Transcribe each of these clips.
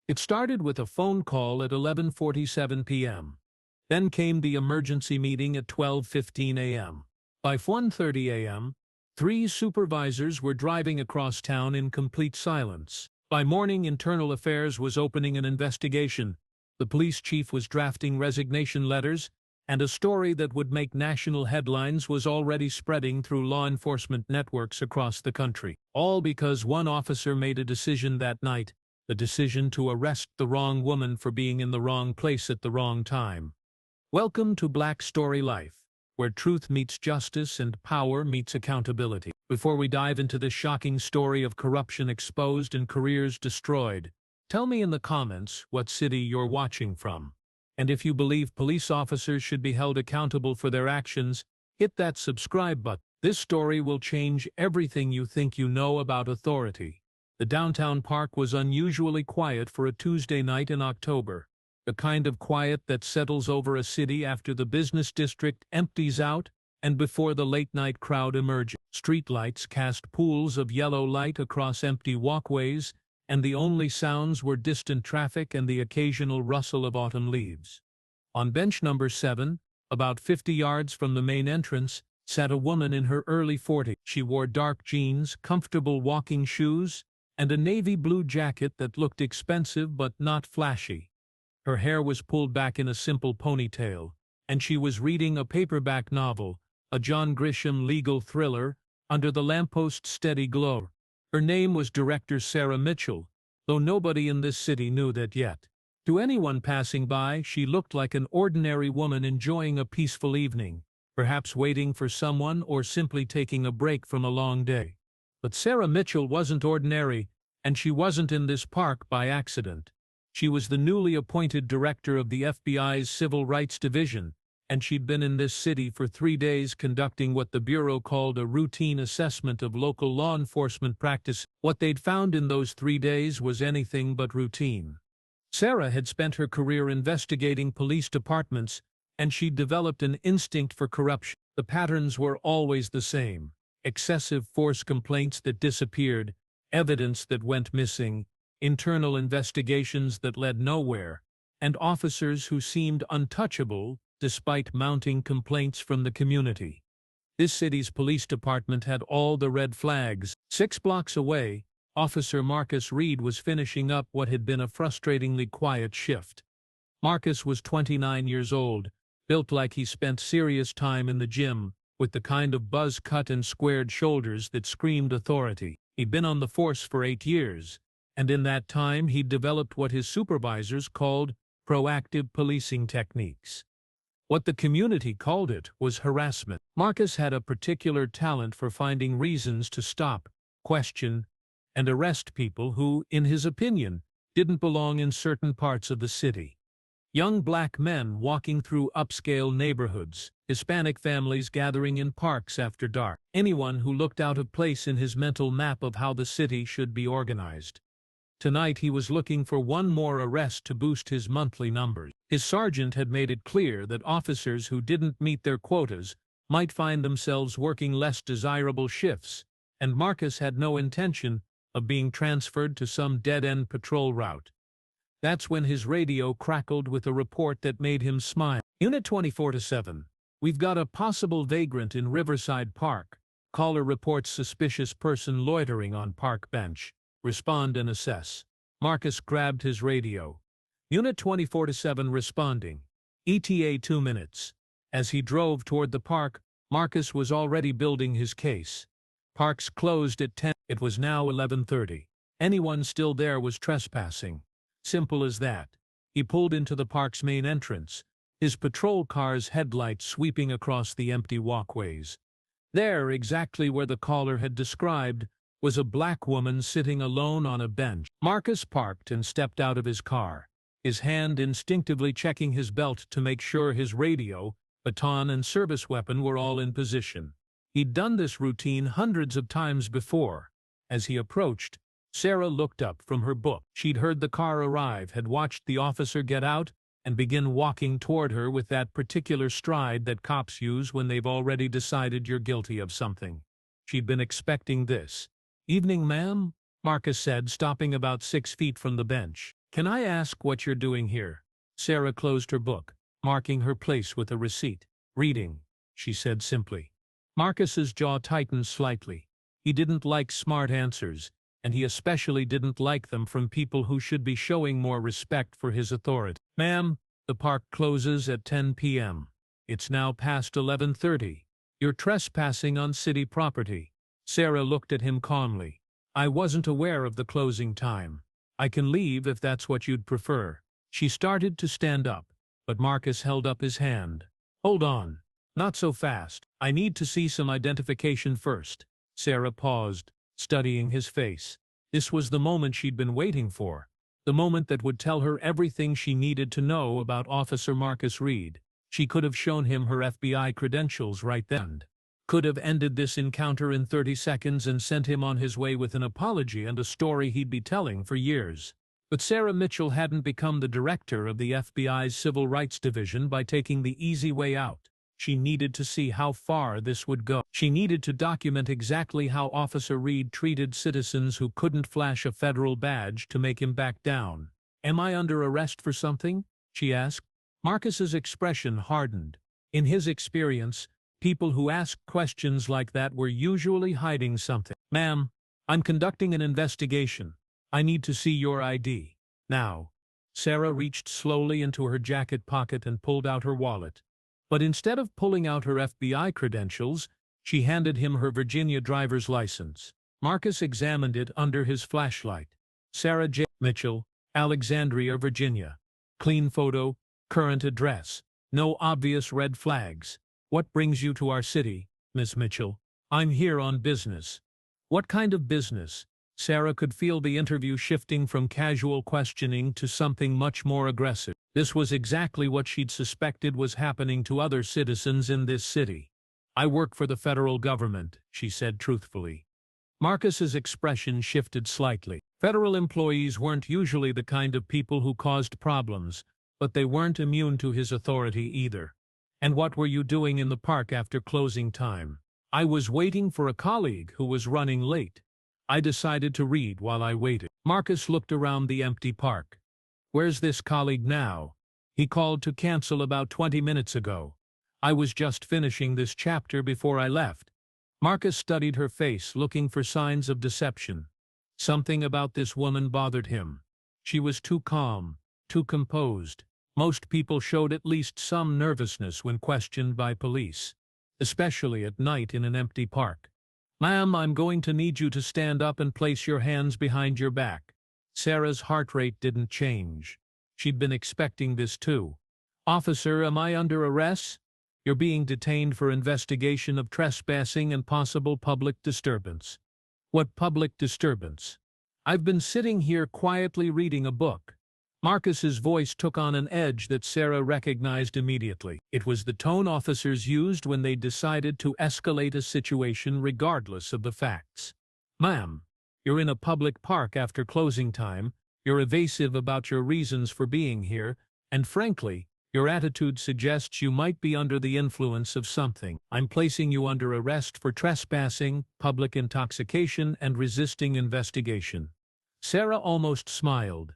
It started with a phone call at 11:47 p.m. Then came the emergency meeting at 12:15 a.m. By 1:30 a.m., 3 supervisors were driving across town in complete silence. By morning, Internal Affairs was opening an investigation. The police chief was drafting resignation letters, and a story that would make national headlines was already spreading through law enforcement networks across the country. All because one officer made a decision that night, the decision to arrest the wrong woman for being in the wrong place at the wrong time. Welcome to Black Story Life, where truth meets justice and power meets accountability. Before we dive into this shocking story of corruption exposed and careers destroyed, tell me in the comments what city you're watching from. And if you believe police officers should be held accountable for their actions, hit that subscribe button. This story will change everything you think you know about authority. The downtown park was unusually quiet for a Tuesday night in October. The kind of quiet that settles over a city after the business district empties out and before the late-night crowd emerges. Streetlights cast pools of yellow light across empty walkways, and the only sounds were distant traffic and the occasional rustle of autumn leaves. On bench number 7, about 50 yards from the main entrance, sat a woman in her early 40s. She wore dark jeans, comfortable walking shoes, and a navy blue jacket that looked expensive but not flashy. Her hair was pulled back in a simple ponytail, and she was reading a paperback novel, a John Grisham legal thriller, under the lampost's steady glow. Her name was Director Sarah Mitchell, though nobody in this city knew that yet. To anyone passing by, she looked like an ordinary woman enjoying a peaceful evening, perhaps waiting for someone or simply taking a break from a long day. But Sarah Mitchell wasn't ordinary, and she wasn't in this park by accident. She was the newly appointed director of the FBI's Civil Rights Division, and she'd been in this city for 3 days conducting what the Bureau called a routine assessment of local law enforcement practice. What they'd found in those 3 days was anything but routine. Sarah had spent her career investigating police departments, and she'd developed an instinct for corruption. The patterns were always the same: excessive force complaints that disappeared, evidence that went missing, internal investigations that led nowhere, and officers who seemed untouchable despite mounting complaints from the community. This city's police department had all the red flags. 6 blocks away, Officer Marcus Reed was finishing up what had been a frustratingly quiet shift. Marcus was 29 years old, built like he spent serious time in the gym, with the kind of buzz cut and squared shoulders that screamed authority. He'd been on the force for 8 years, and in that time he'd developed what his supervisors called proactive policing techniques. What the community called it was harassment. Marcus had a particular talent for finding reasons to stop, question, and arrest people who, in his opinion, didn't belong in certain parts of the city. Young black men walking through upscale neighborhoods, Hispanic families gathering in parks after dark, anyone who looked out of place in his mental map of how the city should be organized. Tonight he was looking for one more arrest to boost his monthly numbers. His sergeant had made it clear that officers who didn't meet their quotas might find themselves working less desirable shifts, and Marcus had no intention of being transferred to some dead-end patrol route. That's when his radio crackled with a report that made him smile. Unit 24-7. We've got a possible vagrant in Riverside Park. Caller reports suspicious person loitering on park bench. Respond and assess. Marcus grabbed his radio. Unit 24-7 responding. ETA 2 minutes. As he drove toward the park, Marcus was already building his case. Parks closed at 10. It was now 11:30. Anyone still there was trespassing. Simple as that. He pulled into the park's main entrance, his patrol car's headlights sweeping across the empty walkways. There, exactly where the caller had described, was a black woman sitting alone on a bench. Marcus parked and stepped out of his car, his hand instinctively checking his belt to make sure his radio, baton, and service weapon were all in position. He'd done this routine hundreds of times before. As he approached, Sarah looked up from her book. She'd heard the car arrive, had watched the officer get out, and begin walking toward her with that particular stride that cops use when they've already decided you're guilty of something. She'd been expecting this. "Evening, ma'am," Marcus said, stopping about 6 feet from the bench. Can I ask what you're doing here? Sarah closed her book, marking her place with a receipt. Reading, she said simply. Marcus's jaw tightened slightly. He didn't like smart answers, and he especially didn't like them from people who should be showing more respect for his authority. Ma'am, the park closes at 10 p.m. It's now past 11:30. You're trespassing on city property. Sarah looked at him calmly. I wasn't aware of the closing time. I can leave if that's what you'd prefer. She started to stand up, but Marcus held up his hand. Hold on. Not so fast. I need to see some identification first. Sarah paused, studying his face. This was the moment she'd been waiting for. The moment that would tell her everything she needed to know about Officer Marcus Reed. She could have shown him her FBI credentials right then. Could have ended this encounter in 30 seconds and sent him on his way with an apology and a story he'd be telling for years. But Sarah Mitchell hadn't become the director of the FBI's Civil Rights Division by taking the easy way out. She needed to see how far this would go. She needed to document exactly how Officer Reed treated citizens who couldn't flash a federal badge to make him back down. Am I under arrest for something? She asked. Marcus's expression hardened. In his experience, people who asked questions like that were usually hiding something. Ma'am, I'm conducting an investigation. I need to see your ID. Now. Sarah reached slowly into her jacket pocket and pulled out her wallet. But instead of pulling out her FBI credentials, she handed him her Virginia driver's license. Marcus examined it under his flashlight. Sarah J. Mitchell, Alexandria, Virginia. Clean photo, current address. No obvious red flags. What brings you to our city, Miss Mitchell? I'm here on business. What kind of business? Sarah could feel the interview shifting from casual questioning to something much more aggressive. This was exactly what she'd suspected was happening to other citizens in this city. I work for the federal government, she said truthfully. Marcus's expression shifted slightly. Federal employees weren't usually the kind of people who caused problems, but they weren't immune to his authority either. And what were you doing in the park after closing time? I was waiting for a colleague who was running late. I decided to read while I waited. Marcus looked around the empty park. Where's this colleague now? He called to cancel about 20 minutes ago. I was just finishing this chapter before I left. Marcus studied her face, looking for signs of deception. Something about this woman bothered him. She was too calm, too composed. Most people showed at least some nervousness when questioned by police, especially at night in an empty park. Ma'am, I'm going to need you to stand up and place your hands behind your back. Sarah's heart rate didn't change. She'd been expecting this too. Officer, am I under arrest? You're being detained for investigation of trespassing and possible public disturbance. What public disturbance? I've been sitting here quietly reading a book. Marcus's voice took on an edge that Sarah recognized immediately. It was the tone officers used when they decided to escalate a situation regardless of the facts. Ma'am, you're in a public park after closing time, you're evasive about your reasons for being here, and frankly, your attitude suggests you might be under the influence of something. I'm placing you under arrest for trespassing, public intoxication, and resisting investigation. Sarah almost smiled.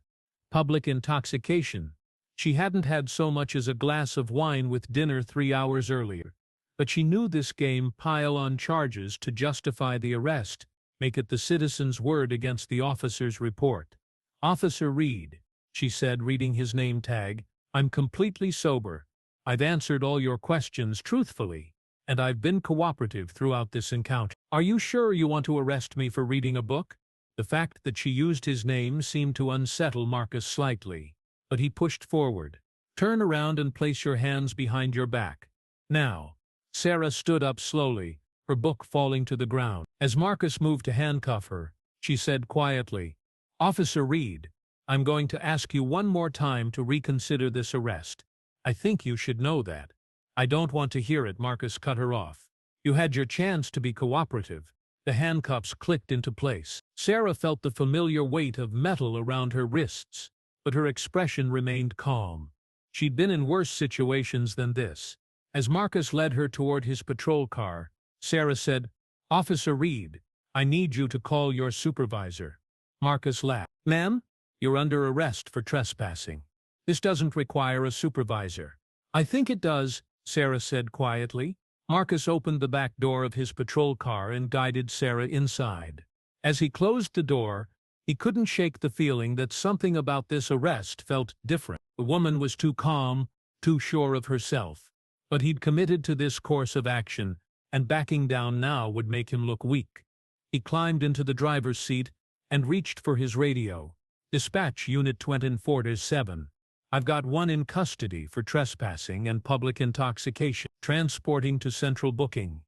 Public intoxication. She hadn't had so much as a glass of wine with dinner 3 hours earlier. But she knew this game pile-on charges to justify the arrest, make it the citizen's word against the officer's report. Officer Reed, she said, reading his name tag, I'm completely sober. I've answered all your questions truthfully, and I've been cooperative throughout this encounter. Are you sure you want to arrest me for reading a book? The fact that she used his name seemed to unsettle Marcus slightly, but he pushed forward. Turn around and place your hands behind your back. Now. Sarah stood up slowly, her book falling to the ground. As Marcus moved to handcuff her, she said quietly, Officer Reed, I'm going to ask you one more time to reconsider this arrest. I think you should know that. I don't want to hear it, Marcus cut her off. You had your chance to be cooperative. The handcuffs clicked into place. Sarah felt the familiar weight of metal around her wrists, but her expression remained calm. She'd been in worse situations than this. As Marcus led her toward his patrol car, Sarah said, Officer Reed, I need you to call your supervisor. Marcus laughed. Ma'am, You're under arrest for trespassing. This doesn't require a supervisor." "I think it does," Sarah said quietly. Marcus opened the back door of his patrol car and guided Sarah inside. As he closed the door, he couldn't shake the feeling that something about this arrest felt different. The woman was too calm, too sure of herself. But he'd committed to this course of action, and backing down now would make him look weak. He climbed into the driver's seat and reached for his radio. "Dispatch Unit 24-7. I've got one in custody for trespassing and public intoxication. Transporting to central booking.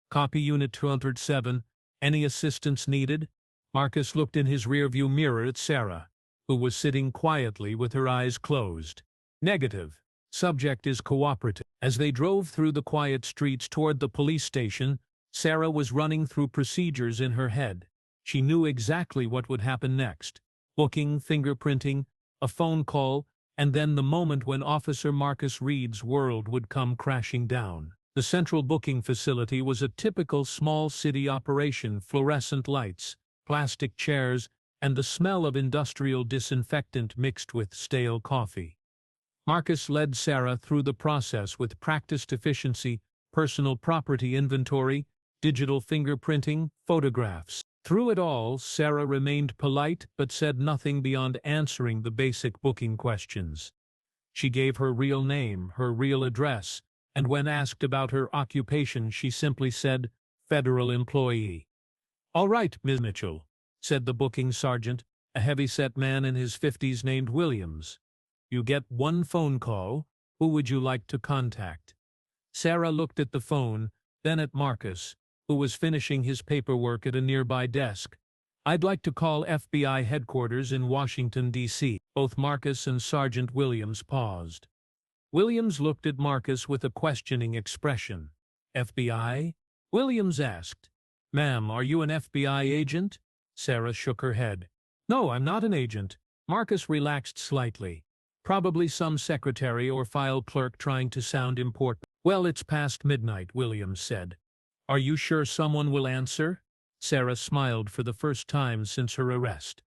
Copy Unit 207. Any assistance needed?" Marcus looked in his rearview mirror at Sarah, who was sitting quietly with her eyes closed. "Negative. Subject is cooperative." As they drove through the quiet streets toward the police station, Sarah was running through procedures in her head. She knew exactly what would happen next. Booking, fingerprinting, a phone call, and then the moment when Officer Marcus Reed's world would come crashing down. The central booking facility was a typical small city operation: fluorescent lights, plastic chairs, and the smell of industrial disinfectant mixed with stale coffee. Marcus led Sarah through the process with practiced efficiency: personal property inventory, digital fingerprinting, photographs. Through it all, Sarah remained polite but said nothing beyond answering the basic booking questions. She gave her real name, her real address, and when asked about her occupation she simply said, "Federal employee." "All right, Ms. Mitchell," said the booking sergeant, a heavy-set man in his 50s named Williams. "You get one phone call. Who would you like to contact?" Sarah looked at the phone, then at Marcus, who was finishing his paperwork at a nearby desk. "I'd like to call FBI headquarters in Washington, D.C. Both Marcus and Sergeant Williams paused. Williams looked at Marcus with a questioning expression. "FBI?" Williams asked. "Ma'am, are you an FBI agent?" Sarah shook her head. "No, I'm not an agent." Marcus relaxed slightly. "Probably some secretary or file clerk trying to sound important." "Well, it's past midnight," Williams said. "Are you sure someone will answer?" Sarah smiled for the first time since her arrest.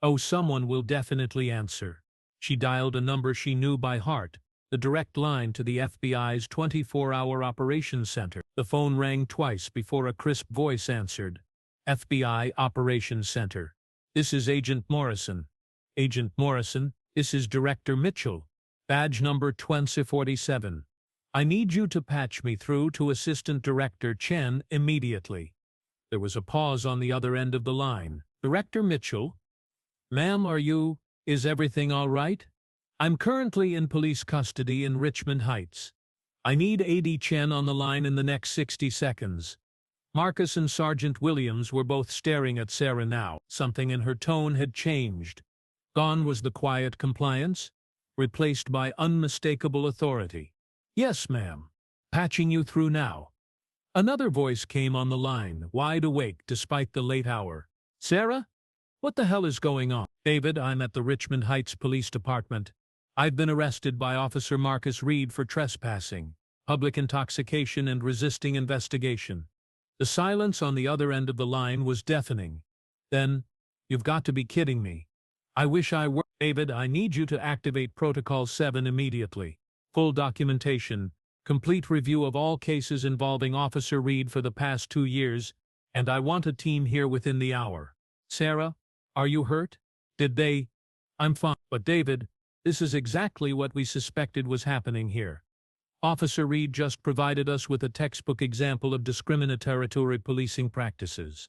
"Oh, someone will definitely answer." She dialed a number she knew by heart, the direct line to the FBI's 24-hour operations center. The phone rang twice before a crisp voice answered. "FBI Operations Center. This is Agent Morrison." "Agent Morrison, this is Director Mitchell. Badge number 2047. I need you to patch me through to Assistant Director Chen immediately." There was a pause on the other end of the line. "Director Mitchell? Ma'am, is everything all right? I'm currently in police custody in Richmond Heights. I need AD Chen on the line in the next 60 seconds. Marcus and Sergeant Williams were both staring at Sarah now. Something in her tone had changed. Gone was the quiet compliance, replaced by unmistakable authority. "Yes, ma'am. Patching you through now." Another voice came on the line, wide awake despite the late hour. "Sarah? What the hell is going on?" "David, I'm at the Richmond Heights Police Department. I've been arrested by Officer Marcus Reed for trespassing, public intoxication, and resisting investigation." The silence on the other end of the line was deafening. Then, "You've got to be kidding me. I wish I were." "David, I need you to activate Protocol 7 immediately. Full documentation, complete review of all cases involving Officer Reed for the past 2 years, and I want a team here within the hour." "Sarah, are you hurt? Did they—" "I'm fine. But David, this is exactly what we suspected was happening here. Officer Reed just provided us with a textbook example of discriminatory policing practices."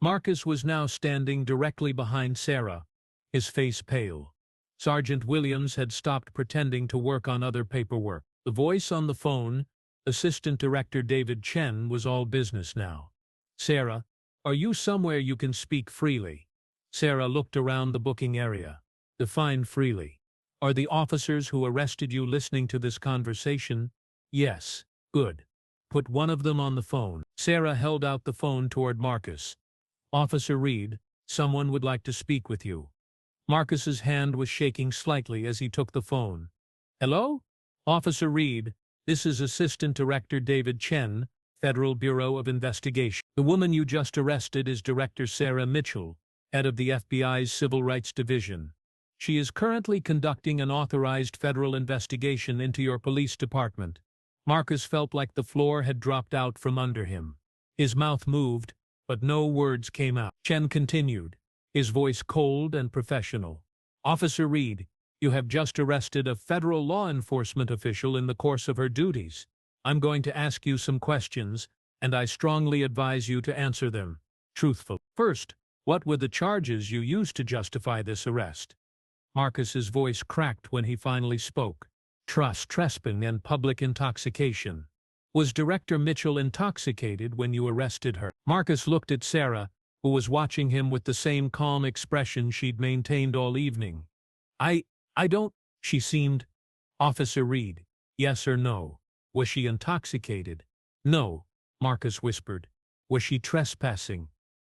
Marcus was now standing directly behind Sarah, his face pale. Sergeant Williams had stopped pretending to work on other paperwork. The voice on the phone, Assistant Director David Chen, was all business now. "Sarah, are you somewhere you can speak freely?" Sarah looked around the booking area. "Define freely. Are the officers who arrested you listening to this conversation?" "Yes." "Good. Put one of them on the phone." Sarah held out the phone toward Marcus. "Officer Reed, someone would like to speak with you." Marcus's hand was shaking slightly as he took the phone. "Hello? Officer Reed, this is Assistant Director David Chen, Federal Bureau of Investigation. The woman you just arrested is Director Sarah Mitchell, head of the FBI's Civil Rights Division." She is currently conducting an authorized federal investigation into your police department. Marcus felt like the floor had dropped out from under him. His mouth moved, but no words came out. Chen continued, his voice cold and professional. Officer Reed, you have just arrested a federal law enforcement official in the course of her duties. I'm going to ask you some questions, and I strongly advise you to answer them truthfully. First, what were the charges you used to justify this arrest? Marcus's voice cracked when he finally spoke. Trespassing and public intoxication. Was Director Mitchell intoxicated when you arrested her? Marcus looked at Sarah, who was watching him with the same calm expression she'd maintained all evening. I don't, she seemed. Officer Reed, yes or no? Was she intoxicated? No, Marcus whispered. Was she trespassing?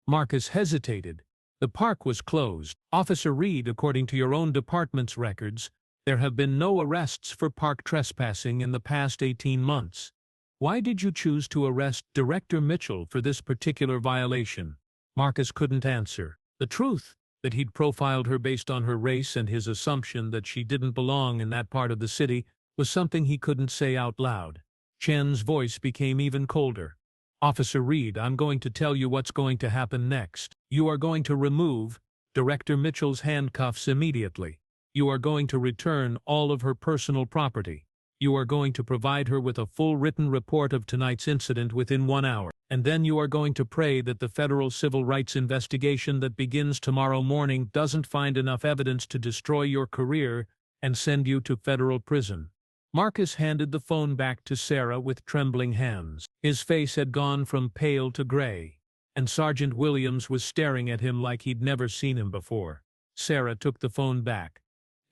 Marcus hesitated. The park was closed. Officer Reed, according to your own department's records, there have been no arrests for park trespassing in the past 18 months. Why did you choose to arrest Director Mitchell for this particular violation? Marcus couldn't answer. The truth, that he'd profiled her based on her race and his assumption that she didn't belong in that part of the city, was something he couldn't say out loud. Chen's voice became even colder. Officer Reed, I'm going to tell you what's going to happen next. You are going to remove Director Mitchell's handcuffs immediately. You are going to return all of her personal property. You are going to provide her with a full written report of tonight's incident within 1 hour. And then you are going to pray that the federal civil rights investigation that begins tomorrow morning doesn't find enough evidence to destroy your career and send you to federal prison. Marcus handed the phone back to Sarah with trembling hands. His face had gone from pale to gray, and Sergeant Williams was staring at him like he'd never seen him before. Sarah took the phone back.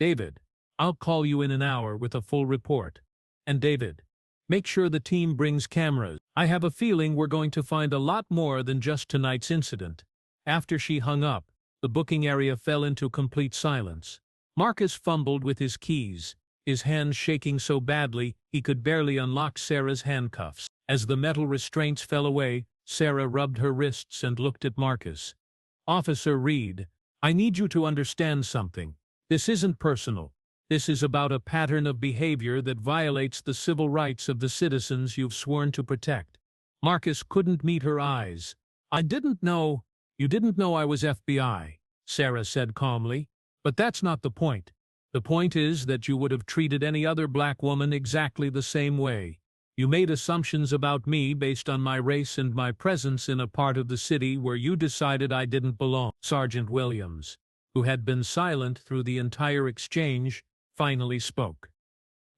David, I'll call you in an hour with a full report. And David, make sure the team brings cameras. I have a feeling we're going to find a lot more than just tonight's incident. After she hung up, the booking area fell into complete silence. Marcus fumbled with his keys, his hands shaking so badly he could barely unlock Sarah's handcuffs. As the metal restraints fell away, Sarah rubbed her wrists and looked at Marcus. Officer Reed, I need you to understand something. This isn't personal. This is about a pattern of behavior that violates the civil rights of the citizens you've sworn to protect. Marcus couldn't meet her eyes. I didn't know. You didn't know I was FBI, Sarah said calmly. But that's not the point. The point is that you would have treated any other black woman exactly the same way. You made assumptions about me based on my race and my presence in a part of the city where you decided I didn't belong. Sergeant Williams, who had been silent through the entire exchange, finally spoke.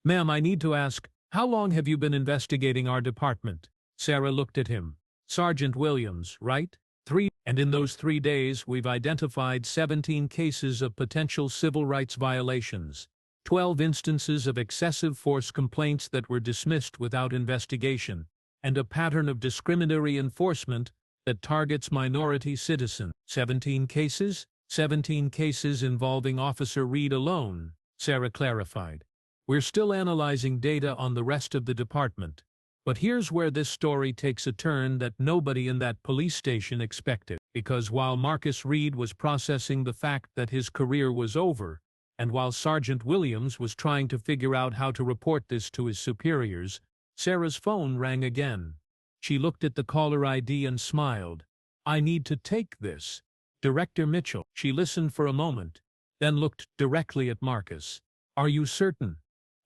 Ma'am, I need to ask, how long have you been investigating our department? Sarah looked at him. Sergeant Williams, right? 3. And in those 3 days, we've identified 17 cases of potential civil rights violations, 12 instances of excessive force complaints that were dismissed without investigation, and a pattern of discriminatory enforcement that targets minority citizens. 17 cases? 17 cases involving Officer Reed alone, Sarah clarified. We're still analyzing data on the rest of the department. But here's where this story takes a turn that nobody in that police station expected. Because while Marcus Reed was processing the fact that his career was over, and while Sergeant Williams was trying to figure out how to report this to his superiors, Sarah's phone rang again. She looked at the caller ID and smiled. I need to take this. Director Mitchell. She listened for a moment, then looked directly at Marcus. Are you certain?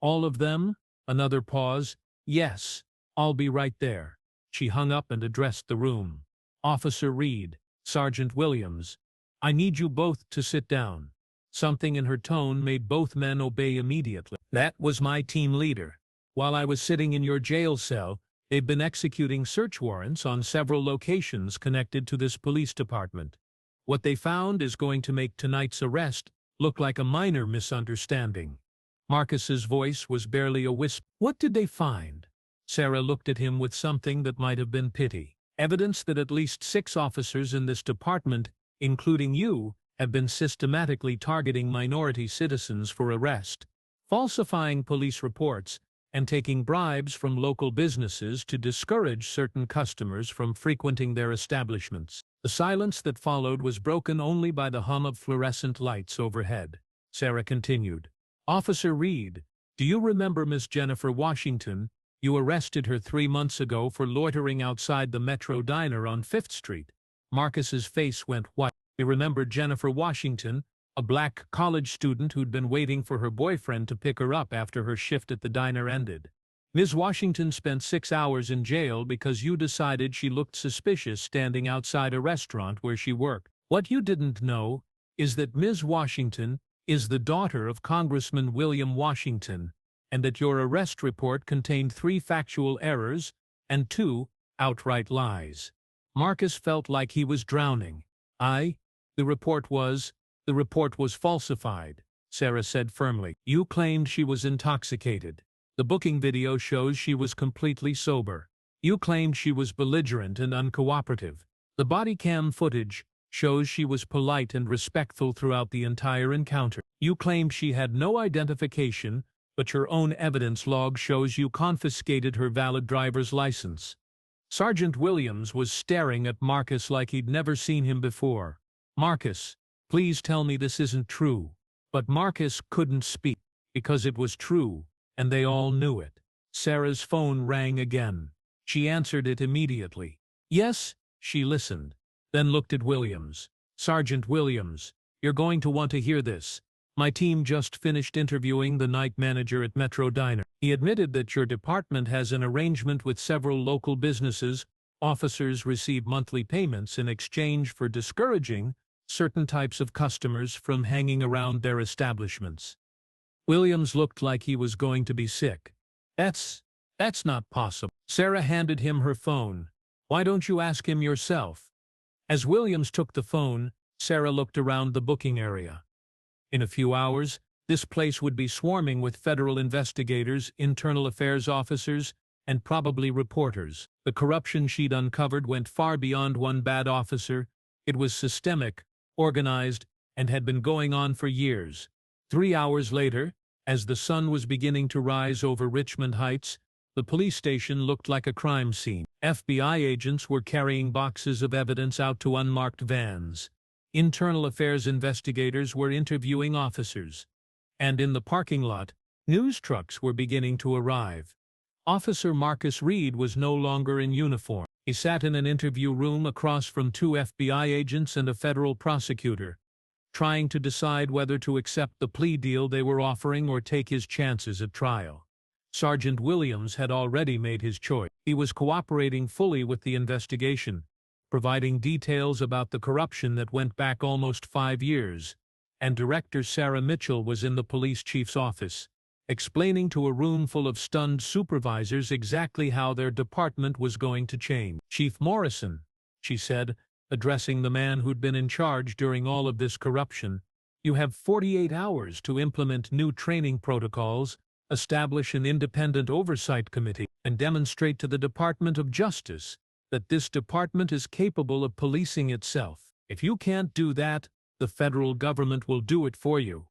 All of them? Another pause. Yes. I'll be right there. She hung up and addressed the room. Officer Reed, Sergeant Williams, I need you both to sit down. Something in her tone made both men obey immediately. That was my team leader. While I was sitting in your jail cell, they've been executing search warrants on several locations connected to this police department. What they found is going to make tonight's arrest look like a minor misunderstanding. Marcus's voice was barely a whisper. What did they find? Sarah looked at him with something that might have been pity. Evidence that at least 6 officers in this department, including you, have been systematically targeting minority citizens for arrest, falsifying police reports, and taking bribes from local businesses to discourage certain customers from frequenting their establishments. The silence that followed was broken only by the hum of fluorescent lights overhead. Sarah continued. Officer Reed, do you remember Miss Jennifer Washington? You arrested her 3 months ago for loitering outside the Metro Diner on 5th Street. Marcus's face went white. He remembered Jennifer Washington, a black college student who'd been waiting for her boyfriend to pick her up after her shift at the diner ended. Ms. Washington spent 6 hours in jail because you decided she looked suspicious standing outside a restaurant where she worked. What you didn't know is that Ms. Washington is the daughter of Congressman William Washington, and that your arrest report contained 3 factual errors and 2 outright lies. Marcus felt like he was drowning. The report was falsified, Sarah said firmly. You claimed she was intoxicated. The booking video shows she was completely sober. You claimed she was belligerent and uncooperative. The body cam footage shows she was polite and respectful throughout the entire encounter. You claimed she had no identification, but your own evidence log shows you confiscated her valid driver's license. Sergeant Williams was staring at Marcus like he'd never seen him before. Marcus, please tell me this isn't true. But Marcus couldn't speak, because it was true, and they all knew it. Sarah's phone rang again. She answered it immediately. Yes, she listened, then looked at Williams. Sergeant Williams, you're going to want to hear this. My team just finished interviewing the night manager at Metro Diner. He admitted that your department has an arrangement with several local businesses. Officers receive monthly payments in exchange for discouraging certain types of customers from hanging around their establishments. Williams looked like he was going to be sick. That's not possible. Sarah handed him her phone. Why don't you ask him yourself? As Williams took the phone, Sarah looked around the booking area. In a few hours, this place would be swarming with federal investigators, internal affairs officers, and probably reporters. The corruption she'd uncovered went far beyond one bad officer. It was systemic, organized, and had been going on for years. 3 hours later, as the sun was beginning to rise over Richmond Heights, the police station looked like a crime scene. FBI agents were carrying boxes of evidence out to unmarked vans. Internal affairs investigators were interviewing officers. And in the parking lot, news trucks were beginning to arrive. Officer Marcus Reed was no longer in uniform. He sat in an interview room across from 2 FBI agents and a federal prosecutor, trying to decide whether to accept the plea deal they were offering or take his chances at trial. Sergeant Williams had already made his choice. He was cooperating fully with the investigation, providing details about the corruption that went back almost 5 years, and Director Sarah Mitchell was in the police chief's office, explaining to a room full of stunned supervisors exactly how their department was going to change. Chief Morrison, she said, addressing the man who'd been in charge during all of this corruption, you have 48 hours to implement new training protocols, establish an independent oversight committee, and demonstrate to the Department of Justice that this department is capable of policing itself. If you can't do that, the federal government will do it for you.